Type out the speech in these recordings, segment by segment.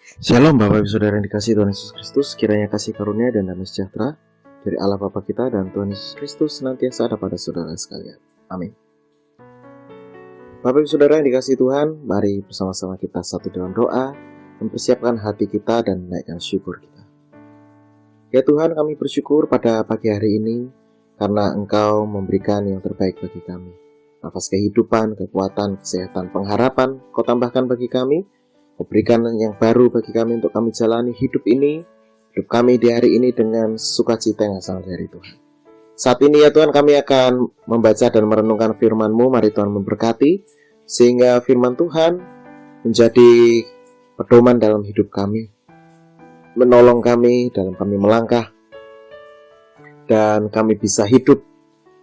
Shalom Bapak Ibu Saudara yang dikasihi Tuhan Yesus Kristus, kiranya kasih karunia dan damai sejahtera dari Allah Bapa kita dan Tuhan Yesus Kristus senantiasa ada pada saudara sekalian. Amin. Bapak Ibu Saudara yang dikasihi Tuhan, mari bersama-sama kita satu dalam doa, mempersiapkan hati kita dan menaikkan syukur kita. Ya Tuhan, kami bersyukur pada pagi hari ini karena Engkau memberikan yang terbaik bagi kami. Nafas kehidupan, kekuatan, kesehatan, pengharapan Kau tambahkan bagi kami. Berikan yang baru bagi kami untuk kami jalani hidup kami di hari ini dengan sukacita yang asal dari Tuhan. Saat ini ya Tuhan, kami akan membaca dan merenungkan firman-Mu. Mari Tuhan memberkati, sehingga firman Tuhan menjadi pedoman dalam hidup kami, menolong kami dalam kami melangkah, dan kami bisa hidup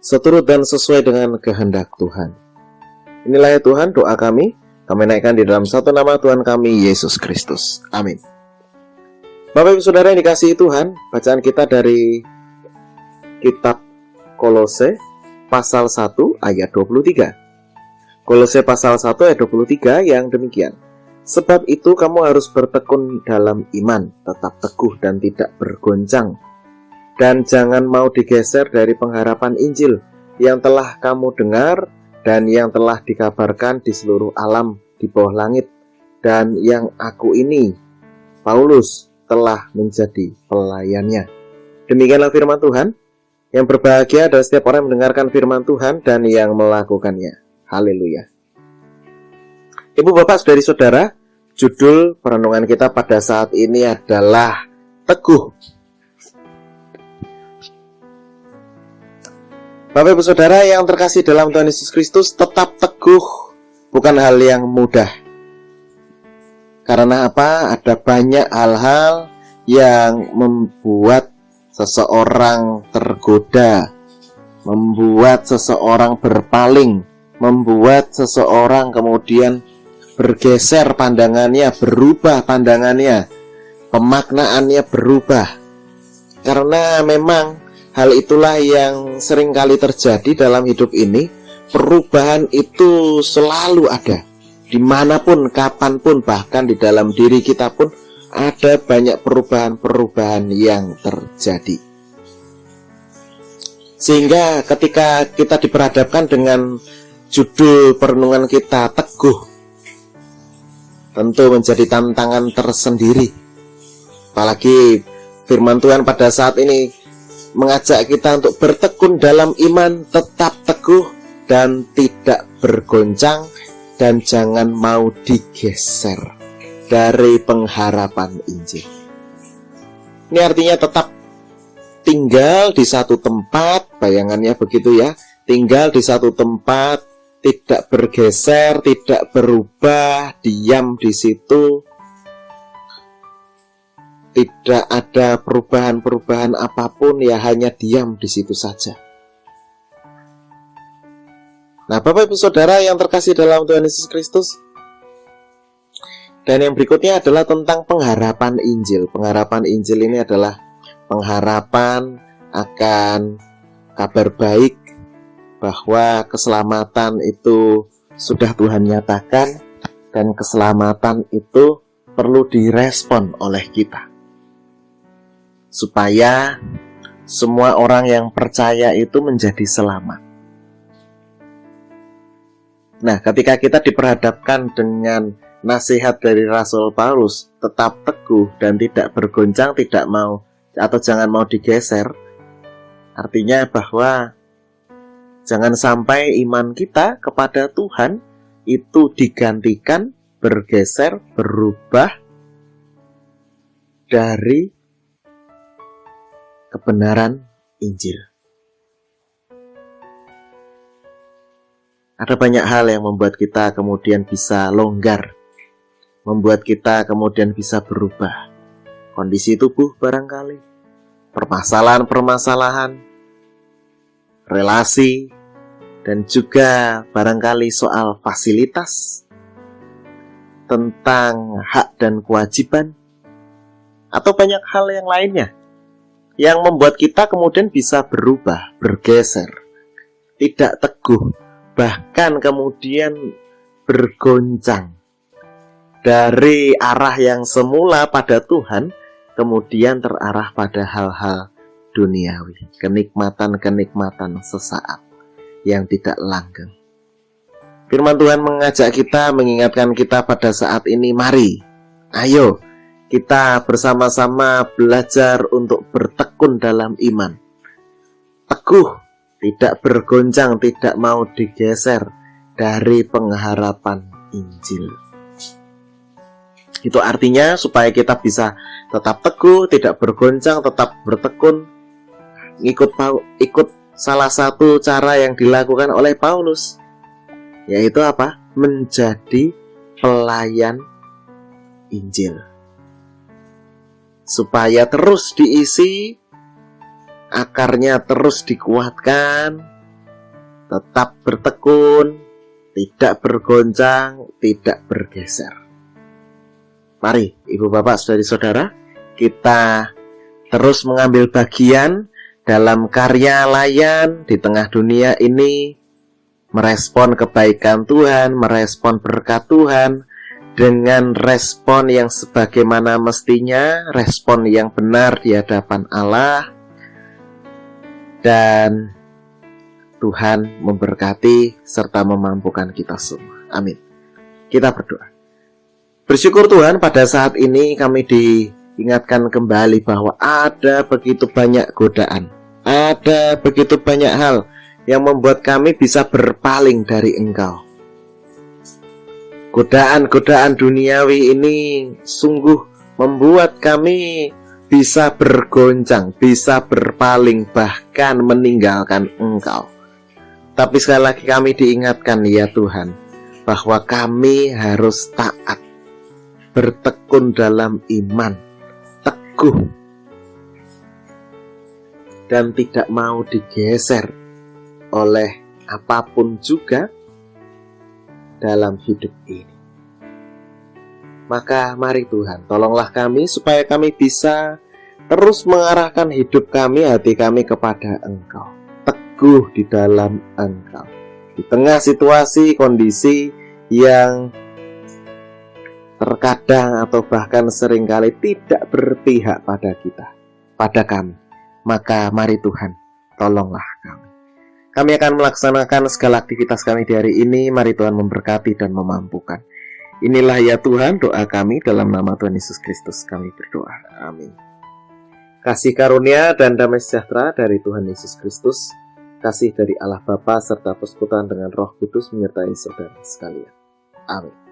seturut dan sesuai dengan kehendak Tuhan. Inilah ya Tuhan doa kami naikkan di dalam satu nama Tuhan kami, Yesus Kristus. Amin. Bapak Ibu Saudara yang dikasihi Tuhan, bacaan kita dari kitab Kolose pasal 1 ayat 23. Kolose pasal 1 ayat 23 yang demikian. Sebab itu kamu harus bertekun dalam iman, tetap teguh dan tidak bergoncang. Dan jangan mau digeser dari pengharapan Injil yang telah kamu dengar dan yang telah dikabarkan di seluruh alam di bawah langit, dan yang aku ini, Paulus, telah menjadi pelayannya. Demikianlah firman Tuhan. Yang berbahagia adalah setiap orang yang mendengarkan firman Tuhan dan yang melakukannya. Haleluya. Ibu bapak saudari-saudara, judul perenungan kita pada saat ini adalah teguh. Bapak Ibu Saudara yang terkasih dalam Tuhan Yesus Kristus, tetap teguh bukan hal yang mudah. Karena apa? Ada banyak hal-hal yang membuat seseorang tergoda, membuat seseorang berpaling, membuat seseorang kemudian bergeser pandangannya, berubah pandangannya, pemaknaannya berubah. Karena memang hal itulah yang sering kali terjadi dalam hidup ini. Perubahan itu selalu ada, dimanapun, kapanpun, bahkan di dalam diri kita pun ada banyak perubahan-perubahan yang terjadi. Sehingga ketika kita diperhadapkan dengan judul perenungan kita teguh, tentu menjadi tantangan tersendiri. Apalagi firman Tuhan pada saat ini mengajak kita untuk bertekun dalam iman, tetap teguh dan tidak bergoncang, dan jangan mau digeser dari pengharapan Injil. Ini artinya tetap tinggal di satu tempat, bayangannya begitu ya, tinggal di satu tempat, tidak bergeser, tidak berubah, diam di situ. Tidak ada perubahan-perubahan apapun, ya hanya diam di situ saja. Nah, Bapak Ibu Saudara yang terkasih dalam Tuhan Yesus Kristus, dan yang berikutnya adalah tentang pengharapan Injil. Pengharapan Injil ini adalah pengharapan akan kabar baik, bahwa keselamatan itu sudah Tuhan nyatakan, dan keselamatan itu perlu direspon oleh kita, supaya semua orang yang percaya itu menjadi selamat. Nah, ketika kita diperhadapkan dengan nasihat dari Rasul Paulus, tetap teguh dan tidak bergoncang, tidak mau atau jangan mau digeser, artinya bahwa jangan sampai iman kita kepada Tuhan itu digantikan, bergeser, berubah dari kebenaran Injil. Ada banyak hal yang membuat kita kemudian bisa longgar, membuat kita kemudian bisa berubah. Kondisi tubuh barangkali, permasalahan-permasalahan, relasi, dan juga barangkali soal fasilitas, tentang hak dan kewajiban, atau banyak hal yang lainnya yang membuat kita kemudian bisa berubah, bergeser, tidak teguh, bahkan kemudian bergoncang dari arah yang semula pada Tuhan, kemudian terarah pada hal-hal duniawi, kenikmatan-kenikmatan sesaat yang tidak langgeng. Firman Tuhan mengajak kita, mengingatkan kita pada saat ini, mari, ayo kita bersama-sama belajar untuk bertekun dalam iman. Teguh, tidak bergoncang, tidak mau digeser dari pengharapan Injil. Itu artinya supaya kita bisa tetap teguh, tidak bergoncang, tetap bertekun. Ikut salah satu cara yang dilakukan oleh Paulus, yaitu apa? Menjadi pelayan Injil. Supaya terus diisi, akarnya terus dikuatkan, tetap bertekun, tidak bergoncang, tidak bergeser. Mari Ibu Bapak Saudari-saudara, kita terus mengambil bagian dalam karya layan di tengah dunia ini, merespon kebaikan Tuhan, merespon berkat Tuhan dengan respon yang sebagaimana mestinya, respon yang benar di hadapan Allah. Dan Tuhan memberkati serta memampukan kita semua. Amin. Kita berdoa. Bersyukur Tuhan, pada saat ini kami diingatkan kembali bahwa ada begitu banyak godaan, ada begitu banyak hal yang membuat kami bisa berpaling dari Engkau. Godaan-godaan duniawi ini sungguh membuat kami bisa bergoncang, bisa berpaling, bahkan meninggalkan Engkau. Tapi sekali lagi kami diingatkan, ya Tuhan, bahwa kami harus taat, bertekun dalam iman, teguh, dan tidak mau digeser oleh apapun juga dalam hidup ini. Maka mari Tuhan, tolonglah kami supaya kami bisa terus mengarahkan hidup kami, hati kami kepada Engkau, teguh di dalam Engkau, di tengah situasi, kondisi yang terkadang atau bahkan seringkali tidak berpihak pada kita, pada kami. Maka mari Tuhan, tolonglah kami. Kami akan melaksanakan segala aktivitas kami di hari ini. Mari Tuhan memberkati dan memampukan. Inilah ya Tuhan doa kami, dalam nama Tuhan Yesus Kristus kami berdoa. Amin. Kasih karunia dan damai sejahtera dari Tuhan Yesus Kristus, kasih dari Allah Bapa serta persekutuan dengan Roh Kudus menyertai saudara sekalian. Amin.